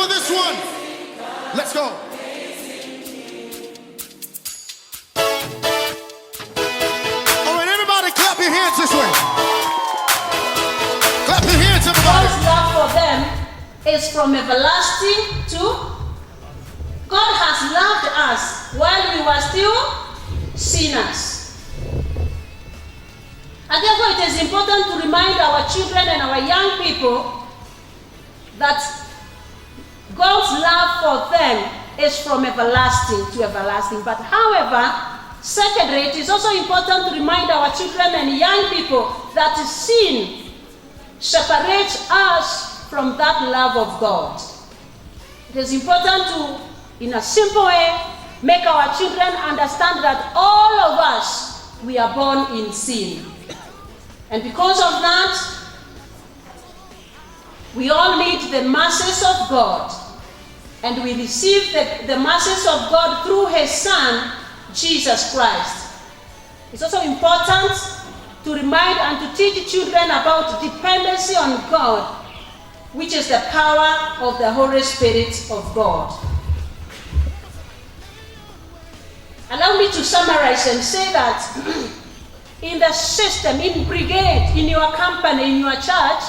for this one. Let's go. All right, everybody clap your hands this way. Clap your hands, everybody. God's love for them is from everlasting to... God has loved us while we were still sinners. And therefore it is important to remind our children and our young people that God's love for them is from everlasting to everlasting. But however, secondly, it is also important to remind our children and young people that sin separates us from that love of God. It is important to, in a simple way, make our children understand that all of us, we are born in sin. And because of that, we all need the mercies of God. And we receive the mercies of God through His Son, Jesus Christ. It's also important to remind and to teach children about dependency on God, which is the power of the Holy Spirit of God. Allow me to summarize and say that in the system, in brigade, in your company, in your church,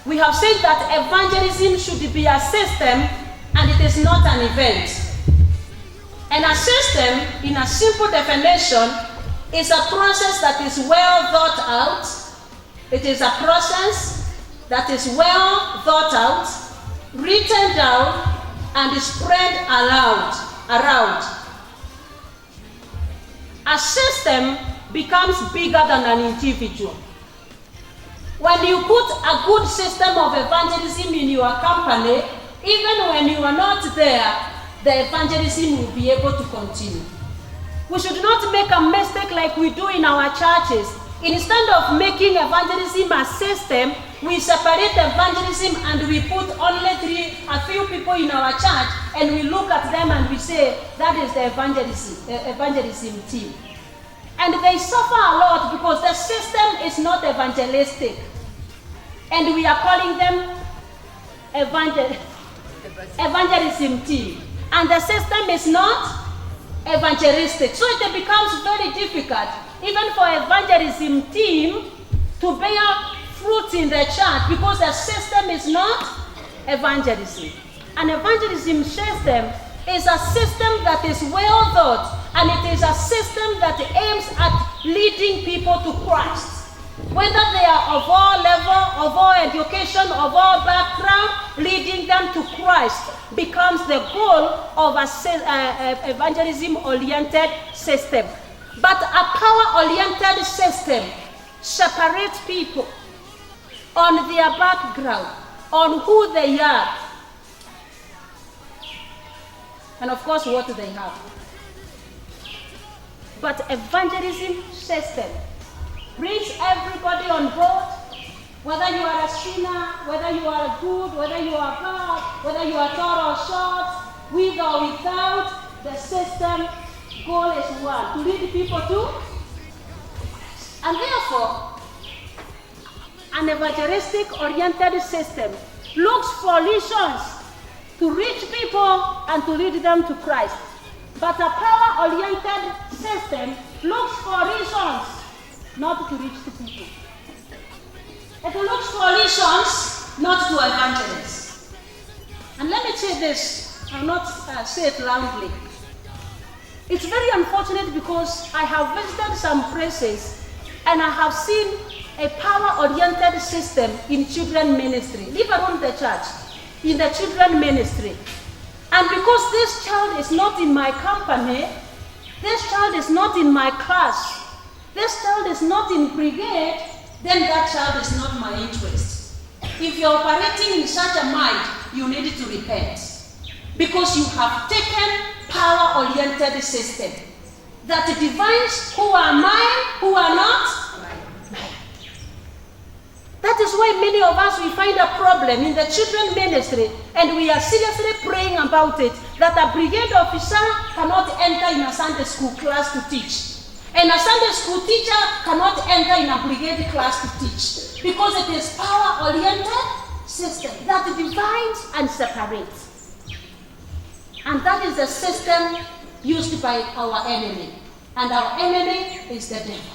we have said that evangelism should be a system and it is not an event. And a system, in a simple definition, is a process that is well thought out. It is a process that is well thought out, written down, and is spread around. A system becomes bigger than an individual. When you put a good system of evangelism in your company, even when you are not there, the evangelism will be able to continue. We should not make a mistake like we do in our churches. Instead of making evangelism a system, we separate evangelism and we put only a few people in our church, and we look at them and we say, that is the evangelism team. And they suffer a lot because the system is not evangelistic. And we are calling them evangelism team. And the system is not evangelistic. So it becomes very difficult, even for evangelism team to bear fruit in the church because the system is not evangelism. An evangelism system is a system that is well thought, and it is a system that aims at leading people to Christ. Whether they are of all level, of all education, of all background, leading them to Christ becomes the goal of an evangelism-oriented system. But a power-oriented system separates people on their background, on who they are, and of course what they have. But evangelism system brings everybody on board, whether you are a sinner, whether you are good, whether you are bad, whether you are tall or short, with or without, the system goal is one, to lead people to. And therefore, an evangelistic-oriented system looks for reasons to reach people and to lead them to Christ. But a power-oriented system looks for reasons not to reach the people. It looks for reasons not to evangelize. And let me say this, I'll not say it loudly. It's very unfortunate because I have visited some places and I have seen a power-oriented system in children ministry, leave alone the church, in the children ministry. And because this child is not in my company, this child is not in my class, this child is not in brigade, then that child is not my interest. If you're operating in such a mind, you need to repent. Because you have taken power-oriented system that defines who are mine, who are not mine. That is why many of us, we find a problem in the children ministry, and we are seriously praying about it, that a brigade officer cannot enter in a Sunday school class to teach. And a Sunday school teacher cannot enter in a brigade class to teach. Because it is power-oriented system that divides and separates. And that is the system used by our enemy. And our enemy is the devil,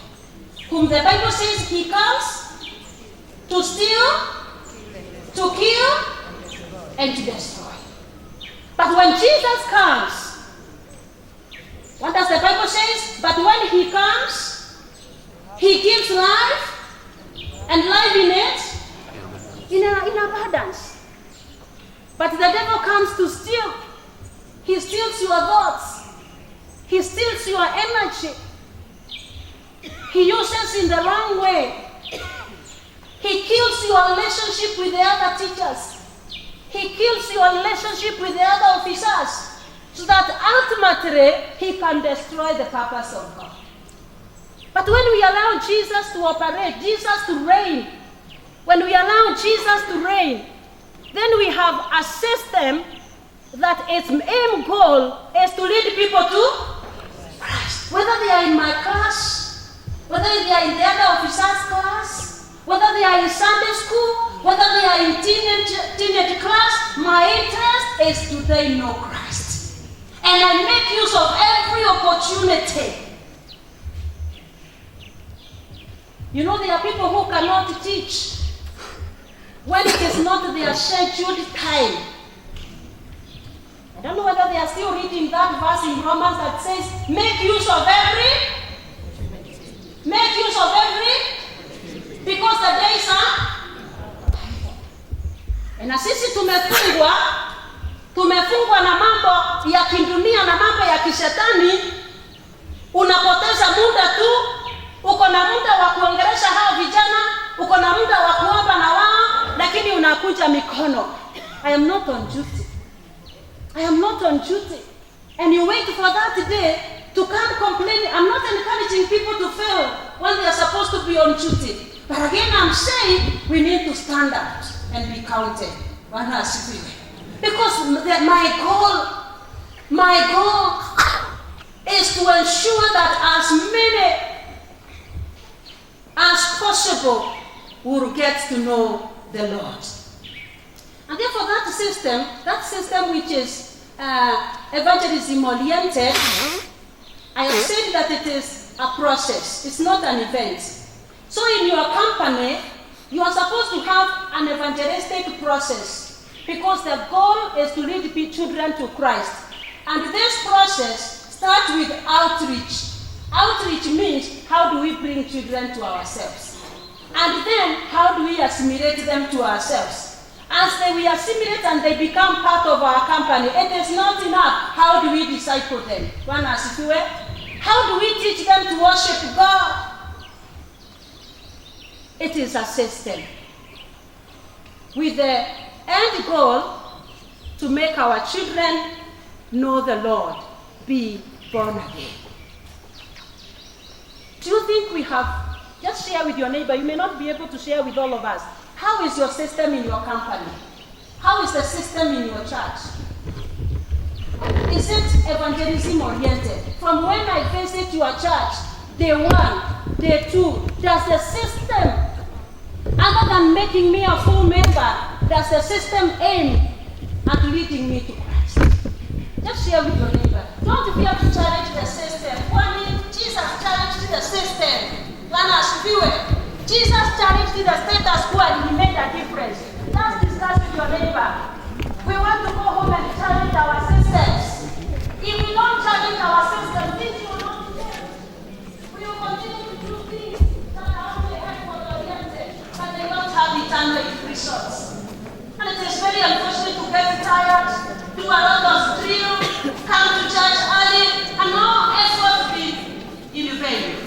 whom the Bible says he comes to steal, to kill, and to destroy. But when Jesus comes, what does the Bible say? But when he comes, he gives life, and life in it, in abundance. But the devil comes to steal. He steals your thoughts. He steals your energy. He uses in the wrong way. He kills your relationship with the other teachers. He kills your relationship with the other officers, so that ultimately he can destroy the purpose of God. But when we allow Jesus to operate, Jesus to reign, when we allow Jesus to reign, then we have a system that its aim goal is to lead people to Christ. Whether they are in my class, whether they are in the other officer's class, whether they are in Sunday school, whether they are in teenage class, my interest is to they know Christ. And I make use of every opportunity. You know, there are people who cannot teach when it is not their scheduled time. I don't know whether they are still reading that verse in Romans that says, make use of every, because the days are. Na sisi tumefungwa na mambo ya kidunia na mambo ya kishetani. Unapoteza muda tu, uko na muda wa kuongelesha hao vijana, uko na muda wa kuomba na wao, lakini unakuja mikono. I am not on duty. I am not on duty. And you wait for that day to come complaining. I'm not encouraging people to fail when they are supposed to be on duty. But again, I'm saying we need to stand up and be counted. Because my goal is to ensure that as many as possible will get to know the Lord. And therefore that system which is evangelism oriented, I have said that it is a process. It's not an event. So in your company, you are supposed to have an evangelistic process, because the goal is to lead children to Christ. And this process starts with outreach. Outreach means, how do we bring children to ourselves? And then, how do we assimilate them to ourselves? As we assimilate and they become part of our company, it is not enough. How do we disciple them? How do we teach them to worship God? It is a system with the end goal to make our children know the Lord, be born again. Do you think we have, just share with your neighbor, you may not be able to share with all of us. How is your system in your company? How is the system in your church? Is it evangelism oriented? From when I visit your church, day 1, day 2, does the system, other than making me a full member, does the system aim at leading me to Christ? Just share with your neighbor. Don't fear to challenge the system. Jesus challenged the system. Jesus challenged the status quo and he made a difference. Just discuss with your neighbor. We want to go home and challenge our systems. If we don't challenge our systems, things will not change. We will continue to do things that are only headquarter-oriented, but they don't have eternal results. And it is very unfortunate to get tired, do a lot of drill, come to church early, and no effort be in vain.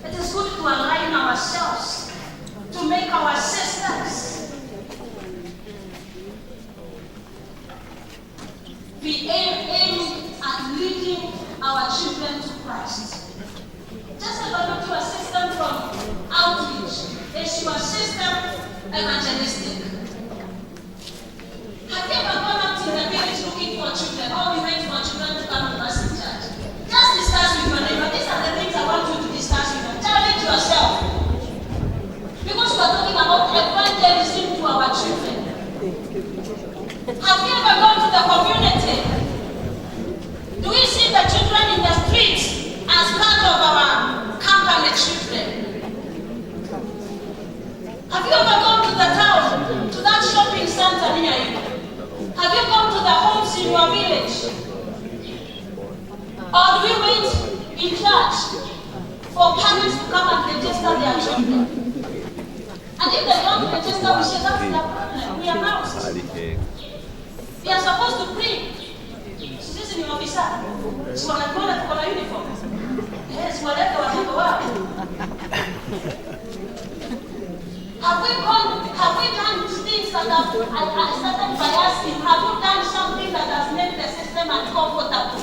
It is good to align ourselves, to make our systems. Or do we wait in church for parents to come and register their children? And if they don't register, we say that's their problem. We are not. We are supposed to pray. Sisi ni ofisa. Si wanatuona tuko na uniform. Yes, walete watoto wao. Have we done things that have started by asking, have you done something that has made the system uncomfortable?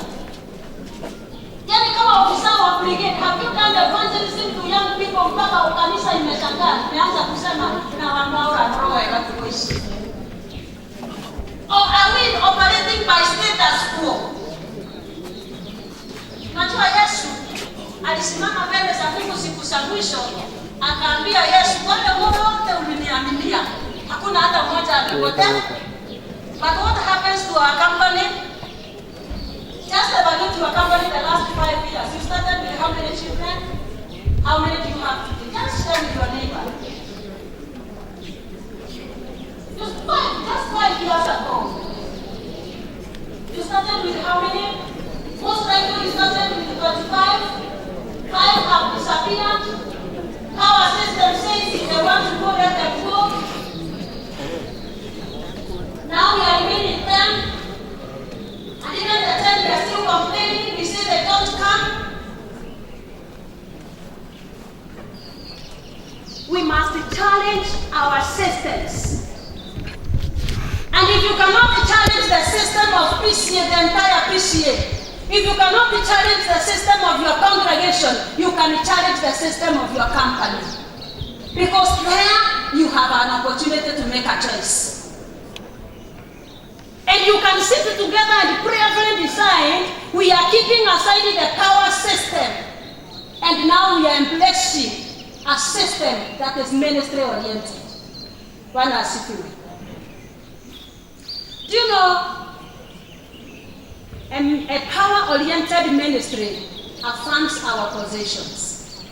Yani kama ofisa wa brigade, have you done evangelism to young people mpaka kanisa imeshangaa, imeanza kusema na wanaora roho ya kuishi? Or are we operating by status quo? Najua Yesu alisimama mbele za Mungu siku za mwisho, akaambia Yesu, wale wote uliniaminia, hakuna hata mmoja amepotea. But what happens to our company? Just evaluate your company the last 5 years. You started with how many children? How many do you have today? Just share with your neighbor. Just 5 years ago. You started with how many? Most likely you started with 25. 5 have disappeared. Our system says if they want to go, let them go. Now we are remaining 10. And even the 10 we are still complaining. We say they don't come. We must challenge our systems. And if you cannot challenge the system of PCA, the entire PCA, if you cannot challenge the system of your congregation, you can challenge the system of your company. Because there you have an opportunity to make a choice. And you can sit together and prayerfully decide, we are keeping aside the power system. And now we are embracing a system that is ministry oriented. One asifiwe. Do you know, a power-oriented ministry affirms our positions.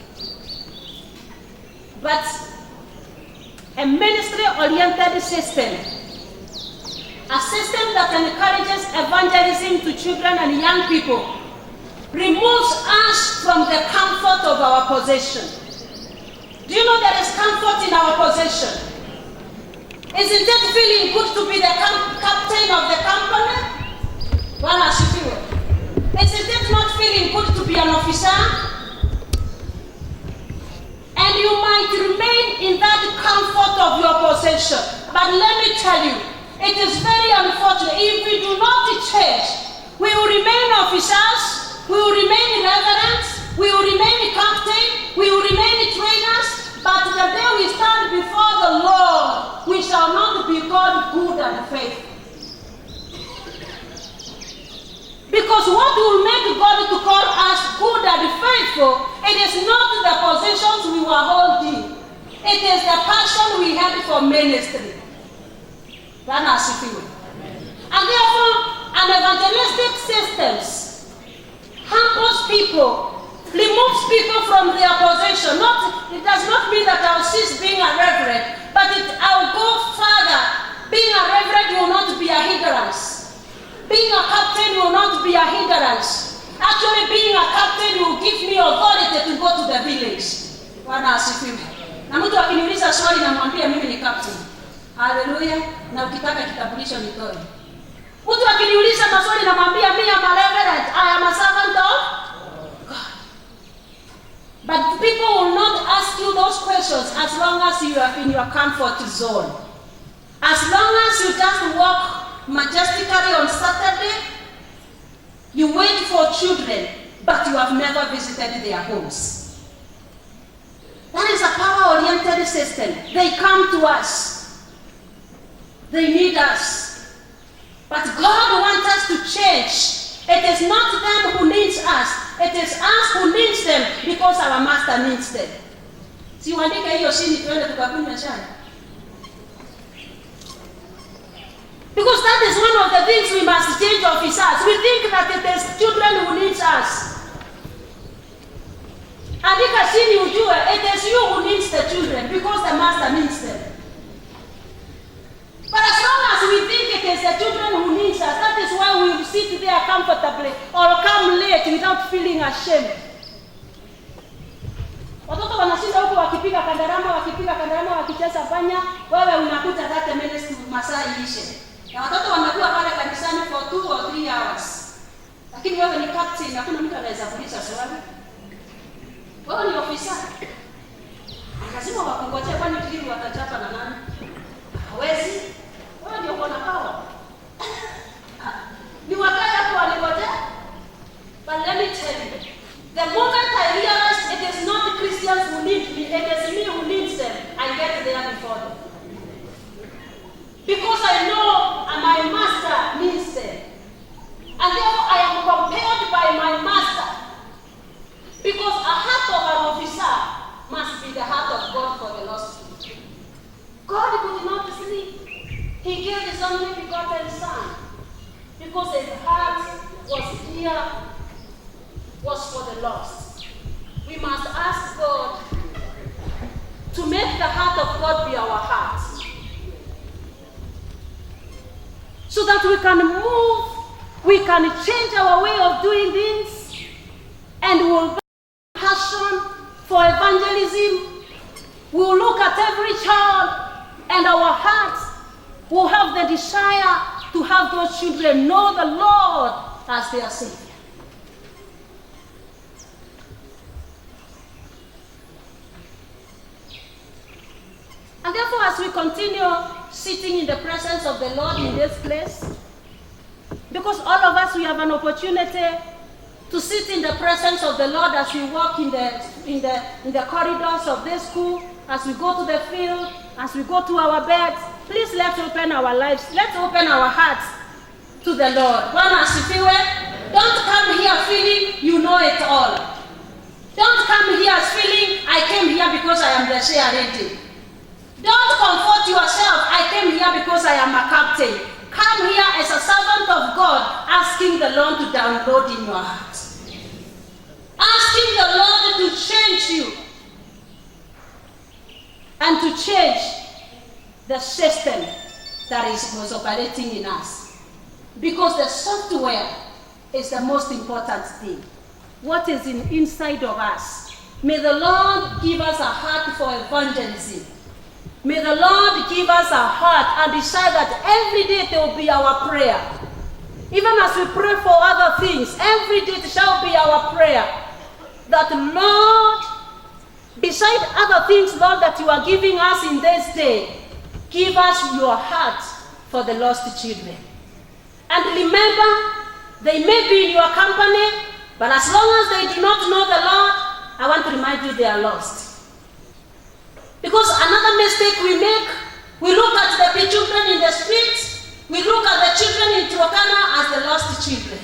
But a ministry-oriented system, a system that encourages evangelism to children and young people, removes us from the comfort of our position. Do you know there is comfort in our position? Isn't it feeling good to be the captain of the company? One asifiwe. Isn't it not feeling good to be an officer? And you might remain in that comfort of your position. But let me tell you, it is very unfortunate. If we do not change, we will remain officers, we will remain reverends, we will remain captain, we will remain trainers. But the day we stand before the Lord, we shall not be called good and faithful. Because what will make God to call us good and faithful, it is not the positions we were holding. It is the passion we had for ministry. And therefore, an evangelistic system humbles people, removes people from their position. It does not mean that I'll cease being a reverend, but I'll go further. Being a reverend will not be a hindrance. Being a captain will not be a hindrance. Actually, being a captain will give me authority to go to the village. Bwana asifiwe. Na mtu akiniuliza swali namwambia mimi ni captain. Hallelujah. Na ukitaka kitambulisho nitoe. Mtu akiniuliza maswali namwambia mimi am a reverend. I am a servant of God. But people will not ask you those questions as long as you are in your comfort zone. As long as you just walk majestically on Saturday, you wait for children, but you have never visited their homes. That is a power-oriented system. They come to us. They need us. But God wants us to change. It is not them who needs us. It is us who needs them because our master needs them. Si uandike hiyo chini tuende tukakunywa chai. Because that is one of the things we must change officers. We think that it is children who needs us. Andika chini ujue, it is you who needs the children because the master needs them. But as long as we think it is the children who needs us, that is why we sit there comfortably or come late without without feeling ashamed. Watoto wanashinda huko wakipiga kandarama, wakicheza panya, wewe unakuta 30 minutes masaa iishe. Na watoto wanakuwa pale kanisani for 2 or 3 hours. Lakini wewe ni captain, hakuna mtu anaweza kuuliza swali. Wewe ni ofisa. Lazima wakungojea, kwani kile watachapa na nani? Hawezi. Wewe ndio uko na power. Ni wakati hapo walingoja. But let me tell you, the moment I realized it is not the Christians who need me, it is me who needs them, I get there before them. Because I know my master needs them. And therefore I am compelled by my master. Because a heart of an officer must be the heart of God for the lost people. God could not sleep. He gave his only begotten Son. Because his heart was here, was for the lost. We must ask God to make the heart of God be our heart. So that we can move, we can change our way of doing things, and we will have passion for evangelism. We will look at every child, and our hearts will have the desire to have those children know the Lord as their Savior. And therefore, as we continue sitting in the presence of the Lord in this place, because all of us, we have an opportunity to sit in the presence of the Lord as we walk in the corridors of this school, as we go to the field, as we go to our beds. Please let's open our lives, let's open our hearts to the Lord. Don't come here feeling you know it all. Don't come here feeling I came here because I am the chair. Don't comfort yourself, I came here because I am a captain. Come here as a servant of God, asking the Lord to download in your heart. Asking the Lord to change you and to change the system that was operating in us. Because the software is the most important thing. What is inside of us? May the Lord give us a heart for evangelism. May the Lord give us a heart and decide that every day there will be our prayer. Even as we pray for other things, every day it shall be our prayer. That Lord, beside other things, Lord, that you are giving us in this day, give us your heart for the lost children. And remember, they may be in your company, but as long as they do not know the Lord, I want to remind you they are lost. Because another mistake we make, we look at the children in the streets, we look at the children in Turkana as the lost children.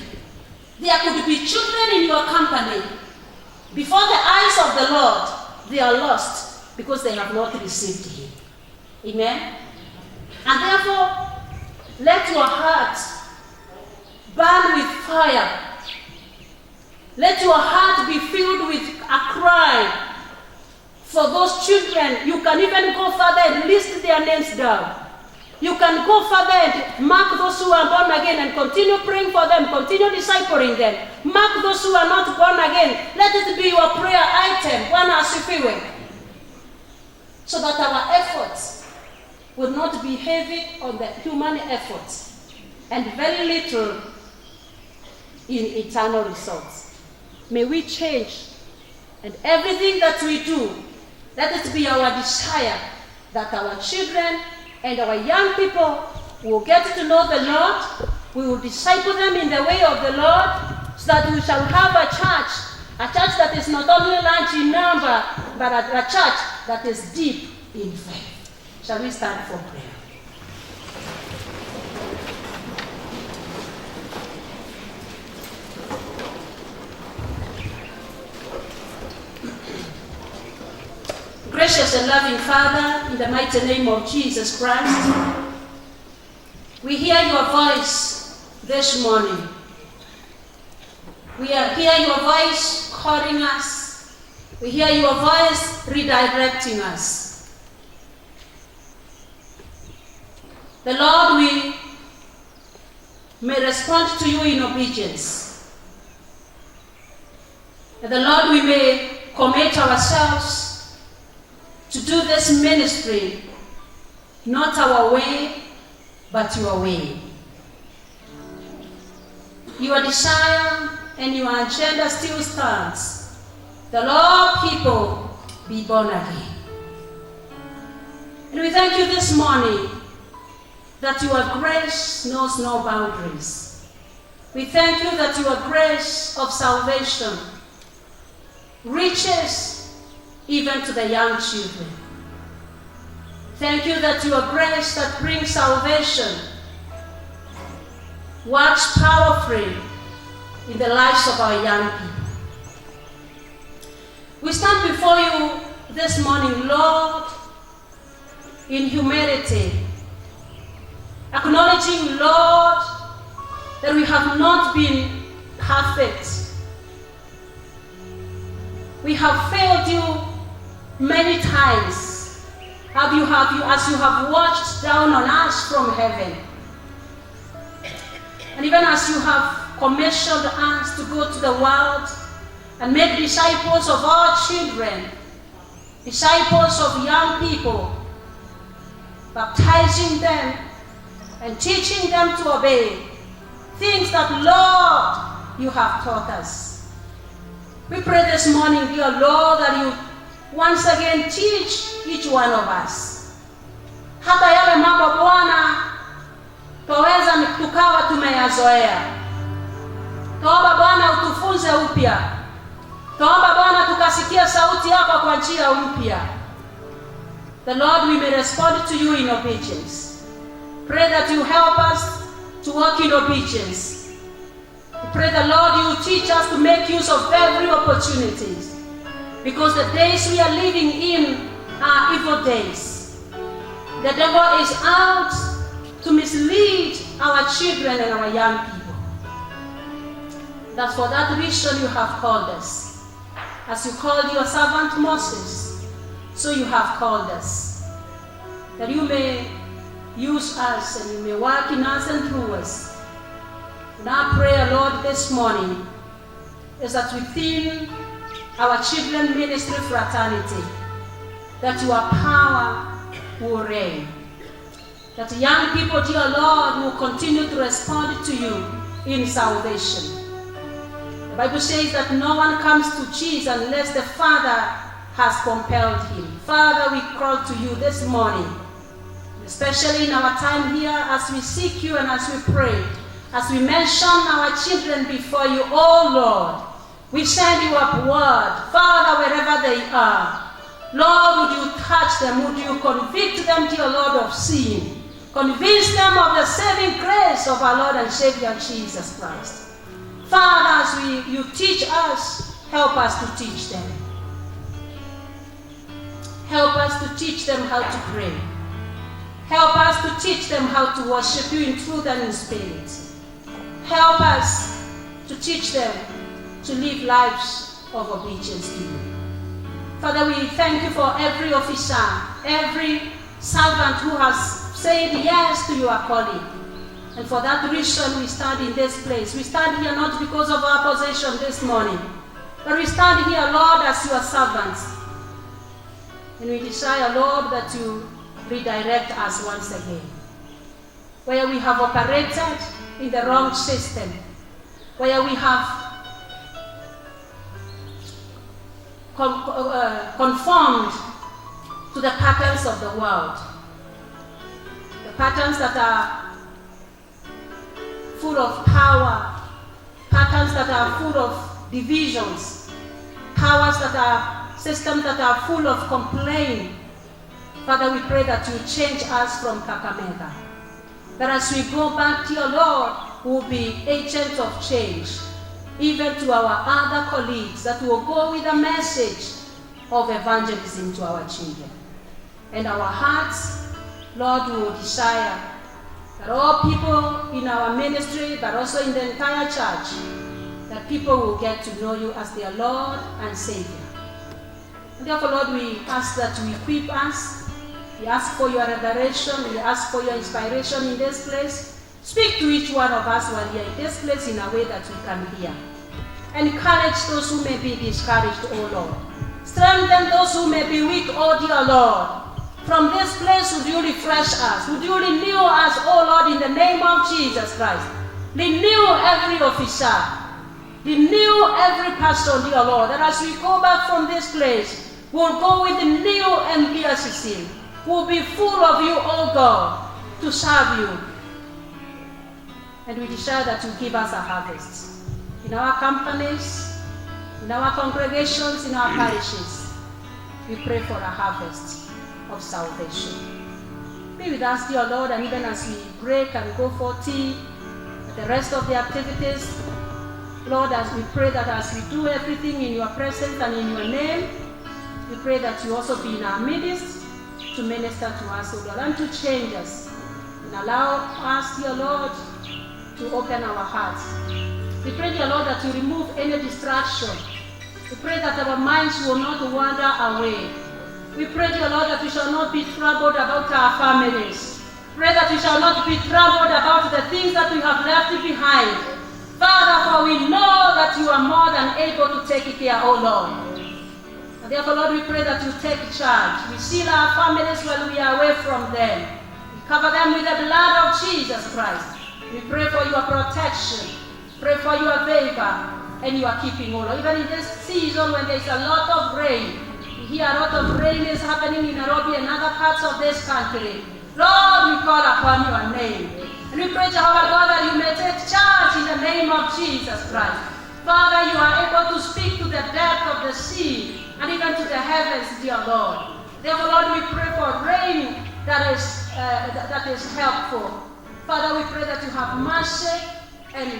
There could be children in your company. Before the eyes of the Lord, they are lost because they have not received Him. Amen? And therefore, let your heart burn with fire. Let your heart be filled with a cry for those children. You can even go further and list their names down. You can go further and mark those who are born again and continue praying for them, continue discipling them. Mark those who are not born again. Let it be your prayer item, so that our efforts will not be heavy on the human efforts and very little in eternal results. May we change, and everything that we do, let it be our desire that our children and our young people will get to know the Lord. We will disciple them in the way of the Lord, so that we shall have a church that is not only large in number, but a church that is deep in faith. Shall we stand for prayer? Gracious and loving Father, in the mighty name of Jesus Christ, we hear your voice this morning. We hear your voice calling us. We hear your voice redirecting us. The Lord, we may respond to you in obedience. And the Lord, we may commit ourselves to do this ministry, not our way, but your way. Your desire and your agenda still stands. The Lord, people be born again. And we thank you this morning that your grace knows no boundaries. We thank you that your grace of salvation reaches even to the young children. Thank you that your grace that brings salvation works powerfully in the lives of our young people. We stand before you this morning, Lord, in humility, acknowledging, Lord, that we have not been perfect. We have failed you many times, as you have watched down on us from heaven. And even as you have commissioned us to go to the world and make disciples of our children, disciples of young people, baptizing them and teaching them to obey things that, Lord, you have taught us. We pray this morning, dear Lord, that you once again teach each one of us. Hata yale mambo Bwana twaweza tukawa tumeyazoea. Tuomba Bwana utufunze upya. Tuomba Bwana tukasikia sauti yako kwa njia mpya. The Lord, we may respond to you in obedience. Pray that you help us to walk in obedience. We pray the Lord, you teach us to make use of every opportunity, because the days we are living in are evil days. The devil is out to mislead our children and our young people. That's for that reason you have called us. As you called your servant Moses, so you have called us, that you may use us and you may work in us and through us. And our prayer, Lord, this morning is that within our children ministry fraternity, that your power will reign. That young people, dear Lord, will continue to respond to you in salvation. The Bible says that no one comes to Jesus unless the Father has compelled him. Father, we call to you this morning, especially in our time here, as we seek you and as we pray, as we mention our children before you, oh Lord, we send you up word, Father, wherever they are. Lord, would you touch them? Would you convict them, dear Lord, of sin? Convince them of the saving grace of our Lord and Savior Jesus Christ. Father, as you teach us, help us to teach them. Help us to teach them how to pray. Help us to teach them how to worship you in truth and in spirit. Help us to teach them to live lives of obedience to you. Father, we thank you for every officer, every servant who has said yes to your calling. And for that reason, we stand in this place. We stand here not because of our position this morning, but we stand here, Lord, as your servants. And we desire, Lord, that you redirect us once again. Where we have operated in the wrong system, where we have conformed to the patterns of the world, the patterns that are full of power, patterns that are full of divisions, systems that are full of complaint. Father, we pray that you change us from Kakamega. That as we go back to your Lord, we will be agents of change, even to our other colleagues, that will go with a message of evangelism to our children. And our hearts, Lord, we will desire that all people in our ministry, but also in the entire church, that people will get to know you as their Lord and Savior. And therefore, Lord, we ask that you equip us. We ask for your revelation. We ask for your inspiration in this place. Speak to each one of us while we are in this place in a way that we can hear. Encourage those who may be discouraged, O Lord. Strengthen those who may be weak, O dear Lord. From this place, would you refresh us? Would you renew us, O Lord, in the name of Jesus Christ? Renew every officer. Renew every pastor, dear Lord, that as we go back from this place, we'll go with the new enthusiasm. We'll be full of you, O God, to serve you. And we desire that you give us a harvest. In our companies, in our congregations, in our parishes, we pray for a harvest of salvation. Be with us, dear Lord, and even as we break and go for tea, the rest of the activities, Lord, as we pray that as we do everything in your presence and in your name, we pray that you also be in our midst to minister to us, O Lord, and to change us. And allow us, dear Lord, to open our hearts. We pray, dear Lord, that you remove any distraction. We pray that our minds will not wander away. We pray, dear Lord, that we shall not be troubled about our families. Pray that we shall not be troubled about the things that we have left behind. Father, for we know that you are more than able to take care, O Lord. And therefore, Lord, we pray that you take charge. We seal our families when we are away from them. We cover them with the blood of Jesus Christ. We pray for your protection. Pray for your favor and your keeping, O Lord. Even in this season when there's a lot of rain, we hear a lot of rain is happening in Nairobi and other parts of this country. Lord, we call upon your name. And we pray, Jehovah God, that you may take charge in the name of Jesus Christ. Father, you are able to speak to the depth of the sea and even to the heavens, dear Lord. Therefore, Lord, we pray for rain that is helpful. Father, we pray that you have mercy and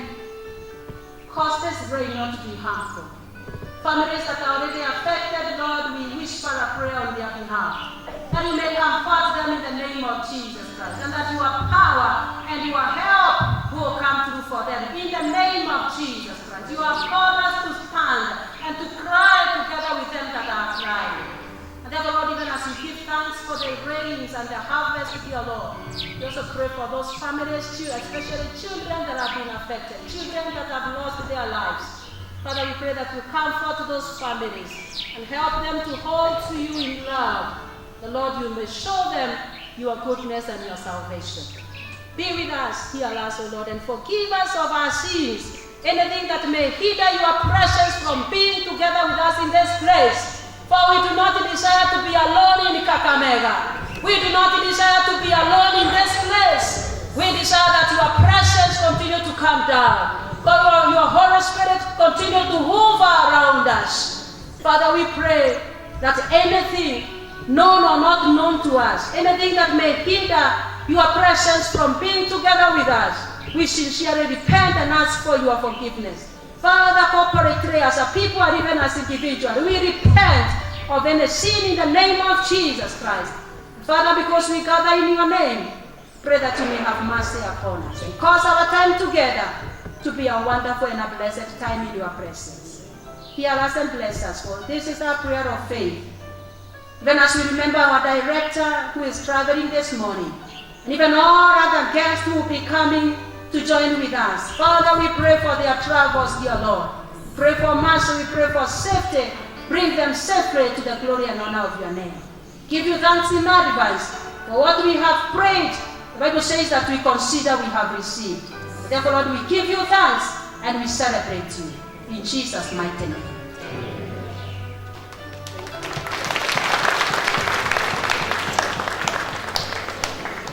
cause this rain not to be harmful. Families that are already affected, Lord, we whisper a prayer on their behalf. That you may comfort them in the name of Jesus Christ. And that your power and your help will come through for them. In the name of Jesus Christ. You have called us to stand and to cry together with them that are crying. And therefore, Lord, even as we give thanks for the rains and the harvest, dear Lord, we also pray for those families too, especially children that have been affected, children that have lost their lives. Father, we pray that you comfort those families and help them to hold to you in love. The Lord, you may show them your goodness and your salvation. Be with us, heal us, O Lord, and forgive us of our sins. Anything that may hinder your presence from being together with us in this place. For we do not desire to be alone in Kakamega. We do not desire to be alone in this place. We desire that your presence continue to come down. God, your Holy Spirit continue to hover around us. Father, we pray that anything known or not known to us, anything that may hinder your presence from being together with us, we sincerely repent and ask for your forgiveness. Father, corporately as a people and even as individuals, we repent of any sin in the name of Jesus Christ. Father, because we gather in your name, pray that you may have mercy upon us and cause our time together to be a wonderful and a blessed time in your presence. Hear us and bless us, for this is our prayer of faith. Even as we remember our director who is traveling this morning, and even all other guests who will be coming to join with us. Father, we pray for their travels, dear Lord. Pray for mercy, we pray for safety. Bring them safely to the glory and honor of your name. Give you thanks in advance for what we have prayed. The Bible says that we consider we have received. Therefore, Lord, we give you thanks and we celebrate you. In Jesus' mighty name.